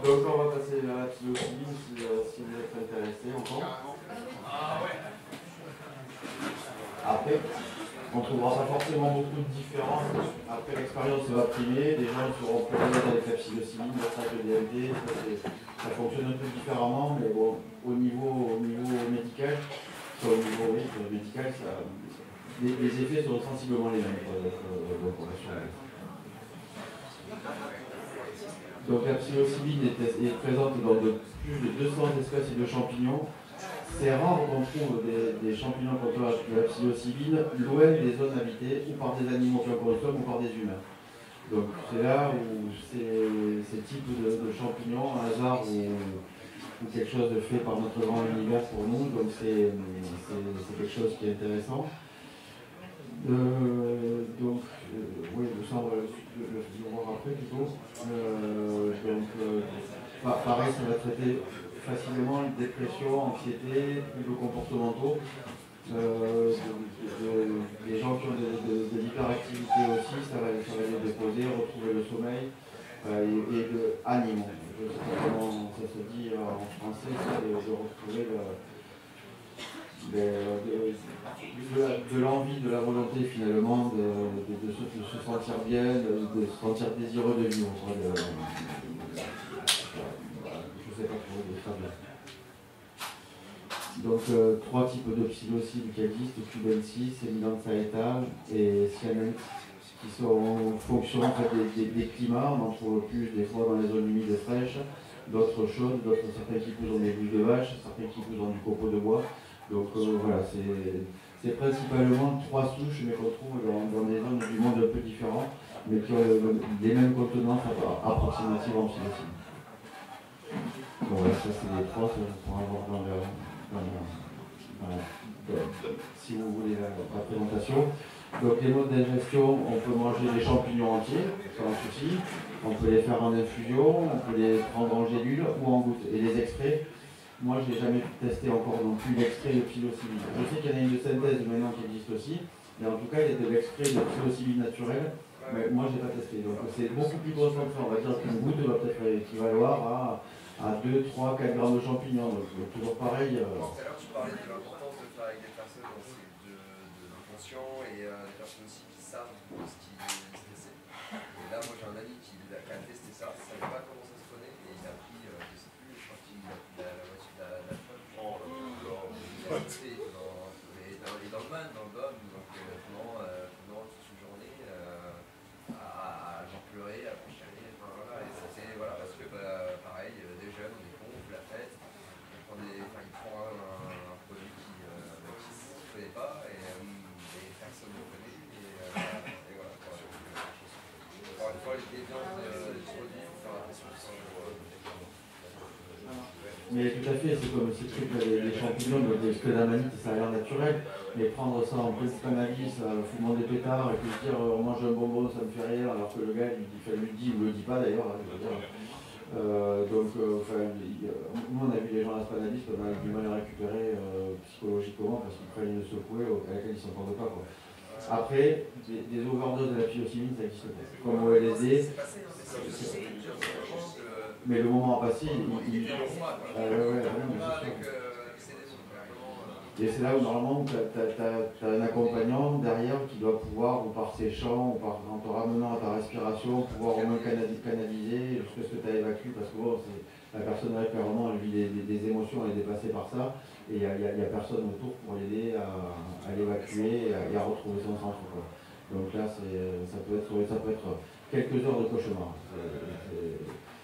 Donc on va passer à la psilocybine si vous êtes intéressé encore. Après, on ne trouvera pas forcément beaucoup de différences. Après l'expérience va primer, les gens seront plus à l'aise avec la psilocybine, d'autres avec le DMT, ça fonctionne un peu différemment, mais bon, au niveau médical, au niveau médical, les effets sont sensiblement les mêmes. Donc la psilocybine est présente dans plus de 200 espèces de champignons. C'est rare qu'on trouve des champignons contre la psilocybine loin des zones habitées, ou par des animaux qui en consomment, ou par des humains. Donc c'est là où ces types de champignons, un hasard ou quelque chose de fait par notre grand univers pour nous, donc c'est quelque chose qui est intéressant. Oui, ça on va le voir après plutôt. Pareil, ça va traiter facilement dépression, anxiété, troubles comportementaux. Des gens qui ont de l'hyperactivité aussi, ça va les déposer, retrouver le sommeil et de animaux. Je ne sais pas comment ça se dit en français, c'est de retrouver de l'envie, de la volonté finalement de se sentir bien, de se sentir désireux de vivre. Je ne sais pas trop, de très bien. Donc, trois types de psilocybes qui existent, cubensis, Semilanzaeta et cyanide, qui sont en fonction en fait, des climats. On en trouve plus des fois dans les zones humides et fraîches, d'autres chaudes, d'autres certains qui poussent dans des bouches de vache, certains qui poussent dans du copeau de bois. Donc voilà, c'est principalement trois souches, mais qu'on trouve dans des zones du monde un peu différents, mais qui ont les mêmes contenances approximatives en psilocybine. Bon, voilà, ça c'est les trois, ça pour avoir si vous voulez la présentation. Donc les modes d'ingestion, on peut manger des champignons entiers, sans souci. On peut les faire en infusion, on peut les prendre en gélule ou en gouttes. Et les extraits, moi je n'ai jamais testé encore non plus l'extrait de psilocybine. Je sais qu'il y en a une de synthèse maintenant qui existe aussi, mais en tout cas il y a de l'extrait de psilocybine naturelle, mais moi je n'ai pas testé. Donc c'est beaucoup plus concentré, on va dire qu'une goutte va peut-être équivaloir à 2, 3, 4 grammes de champignons. Donc toujours pareil. Tout à l'heure tu parlais de l'importance de faire avec des personnes de l'inconscient et des personnes aussi qui savent ce qui c'est. Et là moi j'ai un ami qui a testé ça, il ne savait pas comment ça se prenait et il a pris, je ne sais plus, je crois qu'il a pris la moitié de la feuille dans le man, dans le bum, donc pendant toute une journée à genre pleurer, à chialer, enfin voilà, et c'était voilà, parce que pareil, des jeunes, on est cons, on fait la fête, il prend un produit qui ne se connaît pas et personne ne le connaît et voilà. Encore une fois, les biens des produits, il faut faire attention à ça. Mais tout à fait, c'est comme ce truc, les champignons, les sclédamanite, ça a l'air naturel, mais prendre ça en pleine cannabis, fumant des pétards, et puis dire on mange un bonbon, ça me fait rien, alors que le gars lui dit ou le dit pas d'ailleurs, je veux dire. Nous on a vu les gens à la cannabis, on a du mal à récupérer psychologiquement parce qu'ils prennent une secouée à laquelle ils ne s'entendent pas. Quoi. Après, des overdoses de la psilocybine, ça existe pas. Comme au LSD. Mais le moment a passé, et c'est là où normalement tu as un accompagnant derrière qui doit pouvoir, ou par ses chants, ou en te ramenant à ta respiration, pouvoir au moins canaliser jusqu'à ce que tu as évacué, parce que bon, la personne régulièrement elle vit des émotions, elle est dépassée par ça, et il n'y a personne autour pour l'aider à l'évacuer et à retrouver son centre. Quoi. Donc là, ça peut être quelques heures de cauchemar.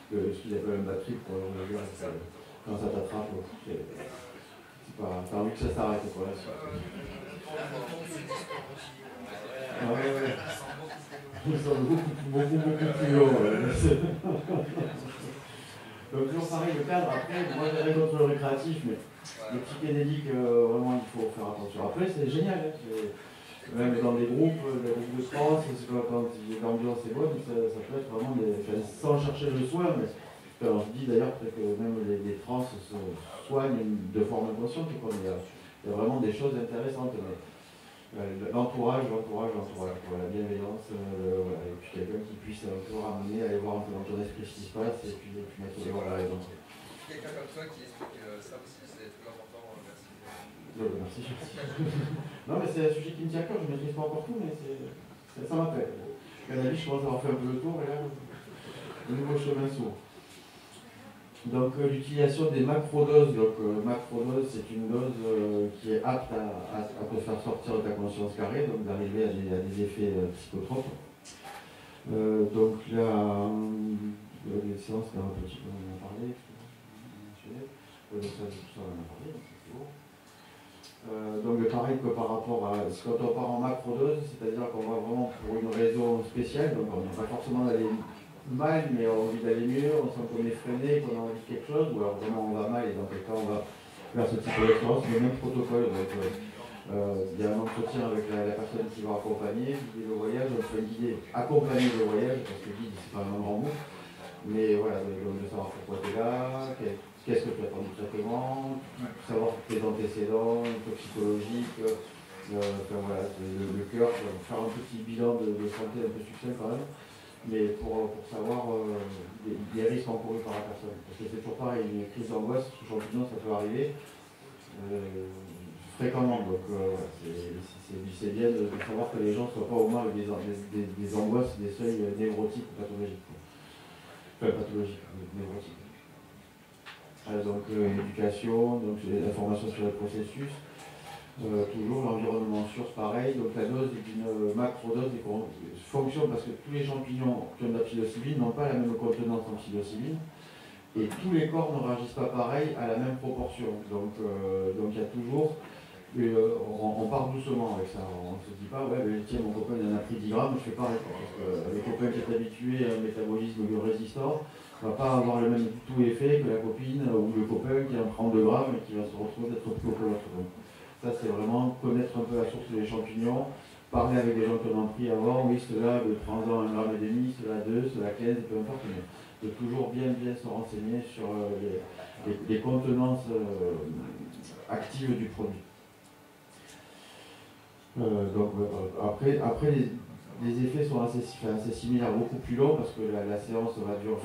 Ce qu'ils appellent un bad trip, quand ça t'attrape, t'as envie que ça s'arrête. Ils sont beaucoup plus longs. Donc toujours pareil, le cadre, après, moi j'ai rien contre le récréatif, mais le psychédélique, vraiment il faut faire attention. Après c'est génial, même dans des groupes de trans, quand l'ambiance est bonne, ça peut être vraiment sans chercher le soin, mais alors, je dis d'ailleurs que même les trans se soignent de forme inconsciente, il y a vraiment des choses intéressantes. L'entourage, la bienveillance, voilà, et puis quelqu'un qui puisse un peu ramener, aller voir un peu dans ton esprit ce qui se passe et puis mettre les voir la raison. Quelqu'un comme toi qui explique ça aussi, c'est très important, merci. Merci. Non mais c'est un sujet qui me tient à cœur, je ne maîtrise pas encore tout, mais ça m'appelle. Cannabis, je commence à avoir fait un peu le tour et là, le nouveau chemin s'ouvre. Donc l'utilisation des macrodoses, macrodose c'est une dose qui est apte à te faire sortir de ta conscience carrée, donc d'arriver à des effets psychotropes. Donc là, les séances, c'est un petit peu, on en a parlé, donc ça on en a parlé, donc c'est bon. Donc pareil que par rapport à quand on part en macrodose, c'est-à-dire qu'on va vraiment pour une raison spéciale, donc on n'a pas forcément d'aller mal, mais on a envie d'aller mieux, on sent qu'on est freiné, qu'on a envie de quelque chose, ou alors vraiment on va mal et dans quel cas on va faire ce type d'expérience, le même protocole. Donc il y a un entretien avec la personne qui va accompagner, guider le voyage, on fait guider, accompagner le voyage, parce que guide c'est pas un grand mot, mais voilà, de savoir pourquoi tu es là, qu'est-ce que tu attends du traitement, savoir tes antécédents, psychologiques, enfin voilà, le cœur, faire un petit bilan de santé un peu succinct quand même. Mais pour savoir les risques encourus par la personne. Parce que c'est toujours pareil, une crise d'angoisse sous champignon, ça peut arriver fréquemment. Donc c'est bien de savoir que les gens ne soient pas au moins avec des angoisses, des seuils névrotiques ou pathologiques. Enfin, pathologiques, névrotiques. Donc éducation, donc l'information sur le processus. Toujours l'environnement source pareil, donc la dose est une macrodose fonctionne parce que tous les champignons qui ont de la psilocybine n'ont pas la même contenance en psilocybine et tous les corps ne réagissent pas pareil à la même proportion. Donc il y a toujours, on part doucement avec ça, on ne se dit pas ouais mais tiens mon copain il en a pris 10 grammes, je fais pareil. Parce que le copain qui est habitué à un métabolisme résistant ne va pas avoir le même tout effet que la copine ou le copain qui en prend 2 grammes et qui va se retrouver d'être plus haut que l'autre. Ça, c'est vraiment connaître un peu la source des champignons, parler avec des gens qui en ont pris avant, oui, ceux-là, prends-en 1,5 gramme, ceux-là 2, ceux-là 15, peu importe, mais de toujours bien se renseigner sur les contenances actives du produit. Après les effets sont assez similaires, beaucoup plus longs, parce que la séance va durer,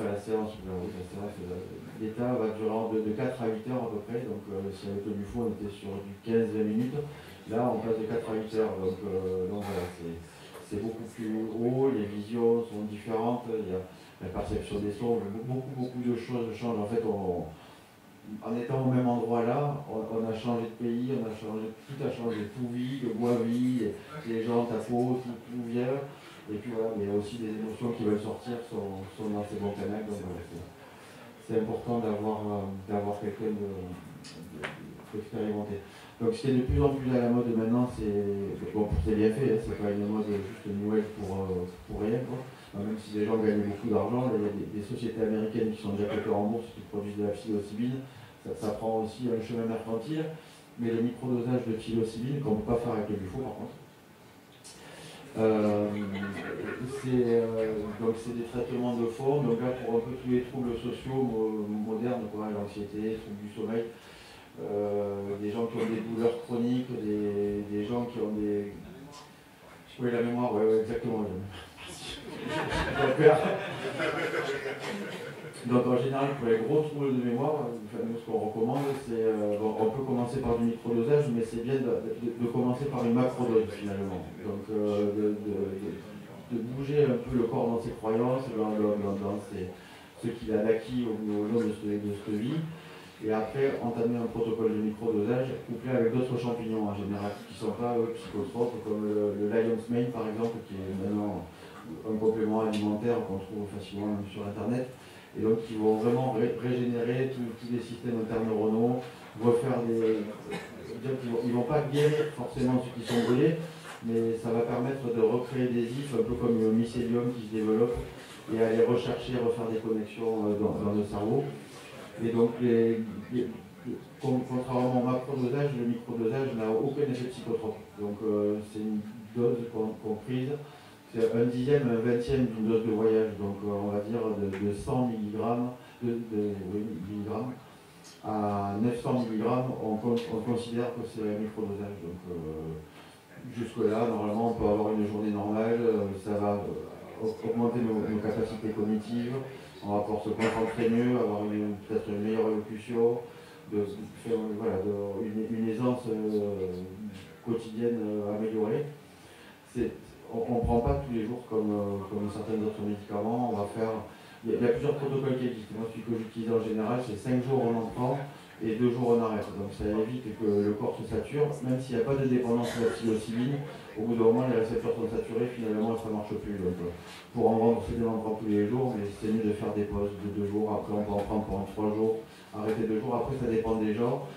l'état va durer de 4 à 8 heures à peu près, donc si avec le Bufo on était sur du 15-20 minutes, là on passe de 4 à 8 heures, donc voilà, c'est beaucoup plus haut, les visions sont différentes, il y a la perception des sons, beaucoup de choses changent. En fait, en étant au même endroit là, on a changé de pays, tout a changé, tout vit, le bois vit, les gens, ta peau, tout vient. Et puis voilà, mais il y a aussi des émotions qui veulent sortir, sont dans ces bons canaux. Donc voilà, c'est important d'avoir quelqu'un d'expérimenté. Donc ce qui est de plus en plus à la mode maintenant, c'est bien fait, hein, c'est pas une mode juste nouvelle pour rien, quoi. Même si les gens gagnent beaucoup d'argent, il y a des sociétés américaines qui sont déjà cotées en bourse, qui produisent de la psilocybine. Ça prend aussi un chemin mercantile, mais le microdosage de psilocybine, qu'on ne peut pas faire avec le Bufo par contre, donc c'est des traitements de fond, donc là pour un peu tous les troubles sociaux modernes, l'anxiété, troubles du sommeil, des gens qui ont des douleurs chroniques, des gens qui ont des... Oui, la mémoire, ouais exactement. Donc en général, pour les gros troubles de mémoire, nous ce qu'on recommande, c'est on peut commencer par du microdosage, mais c'est bien de commencer par une macrodose finalement. Donc de bouger un peu le corps dans ses croyances, dans ce qu'il a acquis au long de cette vie, et après entamer un protocole de microdosage couplé avec d'autres champignons en général, qui ne sont pas psychotropes, comme le Lion's Mane par exemple, qui est maintenant un complément alimentaire qu'on trouve facilement même sur internet, et donc qui vont vraiment régénérer tous les systèmes interneuronaux, refaire ils ne vont pas guérir forcément ceux qui sont brûlés, mais ça va permettre de recréer des ifs, un peu comme le mycélium qui se développe, et aller rechercher, refaire des connexions dans le cerveau. Et donc, contrairement au macrodosage, le microdosage n'a aucun effet psychotrope. Donc c'est une dose comprise. C'est un dixième, un vingtième d'une dose de voyage, donc on va dire de 100 mg, à 900 mg, on considère que c'est un microdosage. Donc Jusque-là, normalement, on peut avoir une journée normale, ça va augmenter nos capacités cognitives, on va pouvoir se concentrer mieux, avoir peut-être une meilleure élocution, faire voilà, une aisance quotidienne améliorée. On ne prend pas tous les jours comme certains autres médicaments. Il y a plusieurs protocoles qui existent. Moi, celui que j'utilise en général, c'est 5 jours on en prend et 2 jours on arrête. Donc ça évite que le corps se sature. Même s'il n'y a pas de dépendance à la psilocybine, au bout d'un moment, les récepteurs sont saturés, finalement, ça ne marche plus. Donc, pour en vendre, c'est bien d'en prendre tous les jours, mais c'est mieux de faire des pauses de 2 jours. Après, on peut en prendre pendant 3 jours, arrêter 2 jours. Après, ça dépend des gens.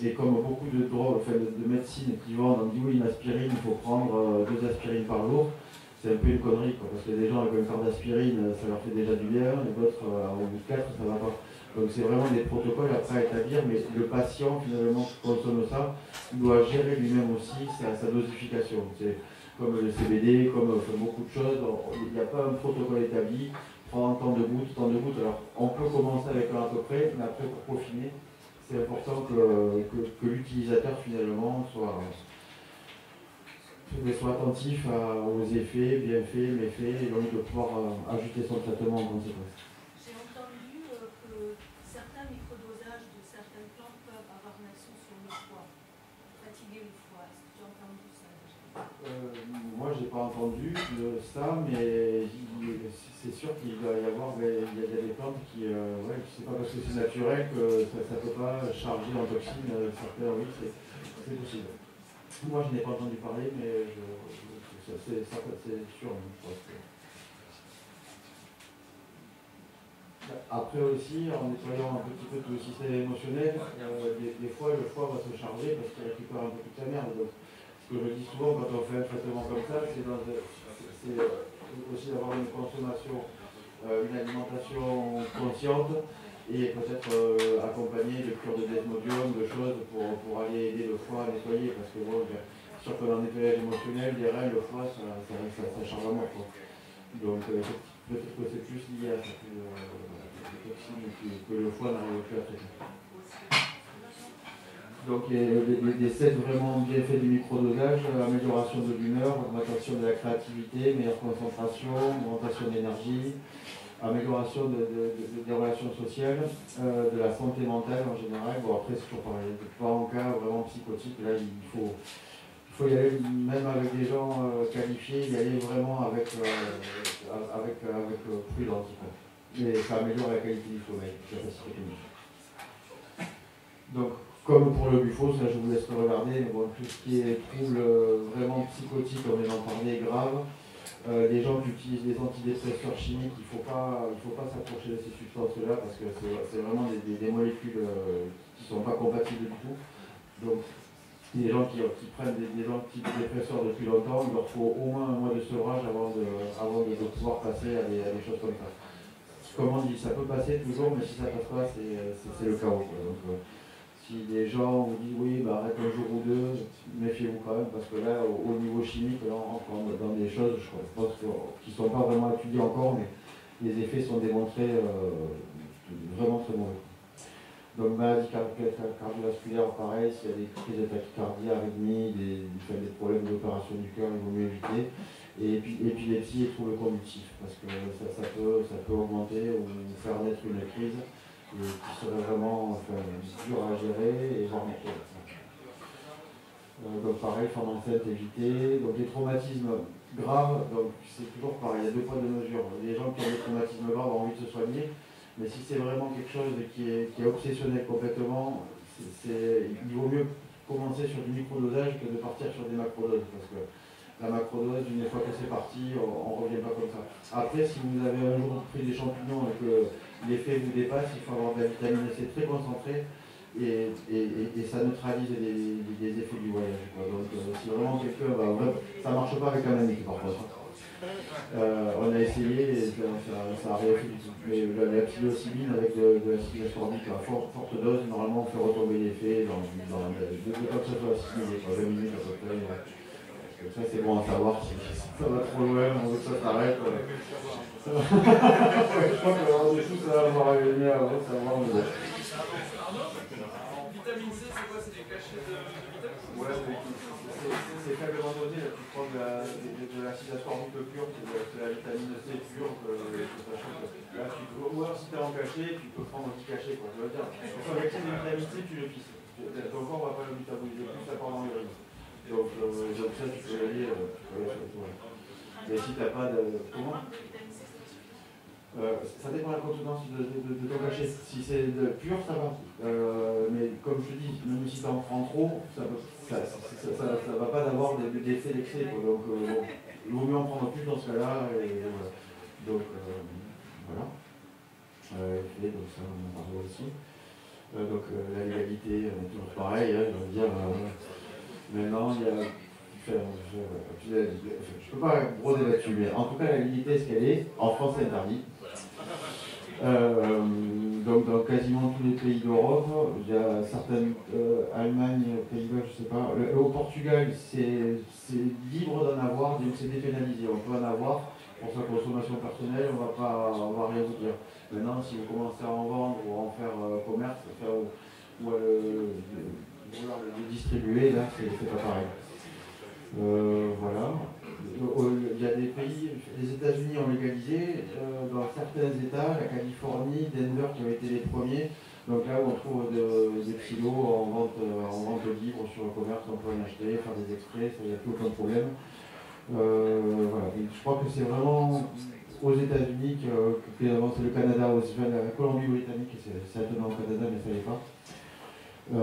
Et comme beaucoup de drogues, de médecine qui vendent, on dit oui, une aspirine, il faut prendre 2 aspirines par jour. C'est un peu une connerie, quoi, parce que des gens avec un quart d'aspirine, ça leur fait déjà du bien, et d'autres, au bout de 4, ça ne va pas. Donc c'est vraiment des protocoles après à établir, mais le patient, finalement, qui consomme ça, doit gérer lui-même aussi sa dosification. C'est comme le CBD, comme beaucoup de choses, il n'y a pas un protocole établi, prendre tant de gouttes, tant de gouttes. Alors on peut commencer avec un à peu près, mais après pour peaufiner, c'est important que l'utilisateur finalement soit attentif aux effets, bienfaits, méfaits, et donc de pouvoir ajuster son traitement en conséquence. J'ai entendu que certains microdosages de certaines plantes peuvent avoir une action sur le foie, fatiguer le foie. Est-ce que tu as entendu ça déjà? Moi, j'ai pas entendu ça, mais c'est sûr qu'il doit y avoir il y a des plantes qui, c'est pas parce que c'est naturel que ça ne peut pas charger en toxines certains, oui, c'est possible. Moi, je n'ai pas entendu parler, mais c'est sûr, je pense que... Après aussi, en nettoyant un petit peu tout le système émotionnel, des fois, le foie va se charger parce qu'il récupère un peu toute la merde. Donc, ce que je dis souvent quand on fait un traitement comme ça, c'est aussi d'avoir une consommation, une alimentation consciente et peut-être accompagner de cure de desmodium, de choses pour aller aider le foie à nettoyer. Parce que bon, sûr que dans le nettoyage émotionnel, les reins, le foie, ça charge à mort. Donc peut-être que c'est plus lié à cette toxine que le foie n'arrive plus à traiter. Donc les 7 vraiment bien faits du microdosage, amélioration de l'humeur, augmentation de la créativité, meilleure concentration, augmentation d'énergie, amélioration des relations sociales, de la santé mentale en général. Bon après c'est toujours pareil, pas en cas vraiment psychotique, là il faut y aller même avec des gens qualifiés, y aller vraiment avec prudence. Mais ça améliore la qualité du sommeil, la capacité clinique. Donc comme pour le bufos, là je vous laisse le regarder, mais bon, tout ce qui est trouble vraiment psychotique, on vient d'en parler, grave. Les gens qui utilisent des antidépresseurs chimiques, il ne faut pas s'approcher de ces substances-là parce que c'est vraiment des molécules qui ne sont pas compatibles du tout. Donc, les gens qui prennent des antidépresseurs depuis longtemps, il leur faut au moins un mois de sevrage avant de pouvoir passer à des choses comme ça. Comme on dit, ça peut passer toujours, mais si ça ne passe pas, c'est le chaos. Donc, si les gens vous disent oui, arrête un jour ou deux, méfiez-vous quand même, parce que là, au niveau chimique, là, on rentre dans des choses, je pense, qui ne sont pas vraiment étudiées encore, mais les effets sont démontrés vraiment très mauvais. Donc, maladie cardiovasculaire, pareil, s'il y a des crises de tachycardie, arythmie, des problèmes d'opération du cœur, il vaut mieux éviter. Et puis, épilepsie et troubles convulsifs, parce que ça peut augmenter ou faire naître une crise qui serait vraiment dur à gérer et voire mortel. Donc pareil, femme enceinte, éviter. Donc les traumatismes graves, donc c'est toujours pareil, il y a 2 poids, 2 mesures. Les gens qui ont des traumatismes graves ont envie de se soigner, mais si c'est vraiment quelque chose qui est obsessionnel complètement, il vaut mieux commencer sur du microdosage que de partir sur des macrodoses, parce que la macrodose, une fois que c'est parti, on ne revient pas comme ça. Après, si vous avez un jour pris des champignons et que l'effet vous dépasse, il faut avoir de la vitamine C très concentrée et ça neutralise les effets du voyage. Donc si vraiment quelqu'un ça ne marche pas avec un ami par contre. On a essayé et ça n'a rien fait du tout. Mais la psilocybine avec de l'acide ascorbique à forte dose, normalement on fait retomber l'effet dans le temps que ça soit assimilé, 20 minutes à peu près. Ça c'est bon à savoir, si ça va trop loin, on veut que ça s'arrête. Je crois que en dessous ça va avoir aimé avant de savoir. Vitamine C, c'est quoi? C'est des cachets de vitamine? Ouais, c'est faiblement dosé, là, tu prends de l'acide ascorbique pur, c'est la vitamine C pure, là, ou alors si tu es en cachet, tu peux prendre un petit cachet, quoi, je veux dire. Sur l'excès de vitamine C, tu le pisses. Ton corps ne va pas le métaboliser, plus ça part dans l'urine. Donc ça, tu peux y aller sur le toit. Mais si tu n'as pas de... Comment ça dépend de la contenance de ton cachet. Si c'est pur, ça va. Mais comme je te dis, même si tu en prends trop, ça va pas d'avoir d'effet d'excès. Donc, il vaut mieux en prendre plus dans ce cas-là. Voilà. Donc, voilà. Et donc, ça, on en parle aussi. Donc, la légalité, toujours pareil. Hein, je veux dire, maintenant, il y a. Je ne peux pas broder là-dessus, mais en tout cas, la légalité, ce qu'elle est, en France, c'est interdit. Donc dans quasiment tous les pays d'Europe, il y a certaines, Allemagne, Pays-Bas, je ne sais pas. Au Portugal, c'est libre d'en avoir, donc c'est dépénalisé. On peut en avoir pour sa consommation personnelle, on va rien vous dire. Maintenant, si vous commencez à en vendre ou à en faire commerce, ou à le distribuer, là, c'est pas pareil. Voilà. Il y a des pays, les États-Unis ont légalisé, dans certains États, la Californie, Denver qui ont été les premiers. Donc là où on trouve des kilos en vente libre sur le commerce, on peut en acheter, faire des extraits, ça n'y a plus aucun problème. Voilà. Et je crois que c'est vraiment aux États-Unis que c'est le Canada, aussi, la Colombie-Britannique, c'est attenant au Canada, mais ça n'est pas. Je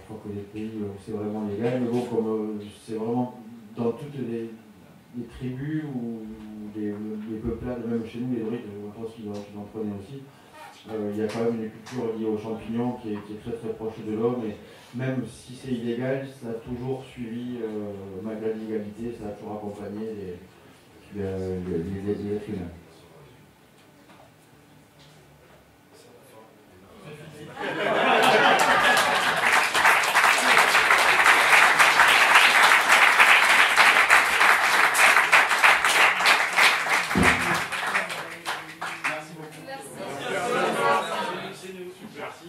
crois que les pays où c'est vraiment légal, mais bon, comme c'est vraiment dans toutes les tribus ou les peuplades, même chez nous, les druides, je pense qu'ils en prenaient aussi, il y a quand même une culture liée aux champignons qui est très très proche de l'homme, et même si c'est illégal, ça a toujours suivi, malgré l'illégalité, ça a toujours accompagné les êtres humains. Merci.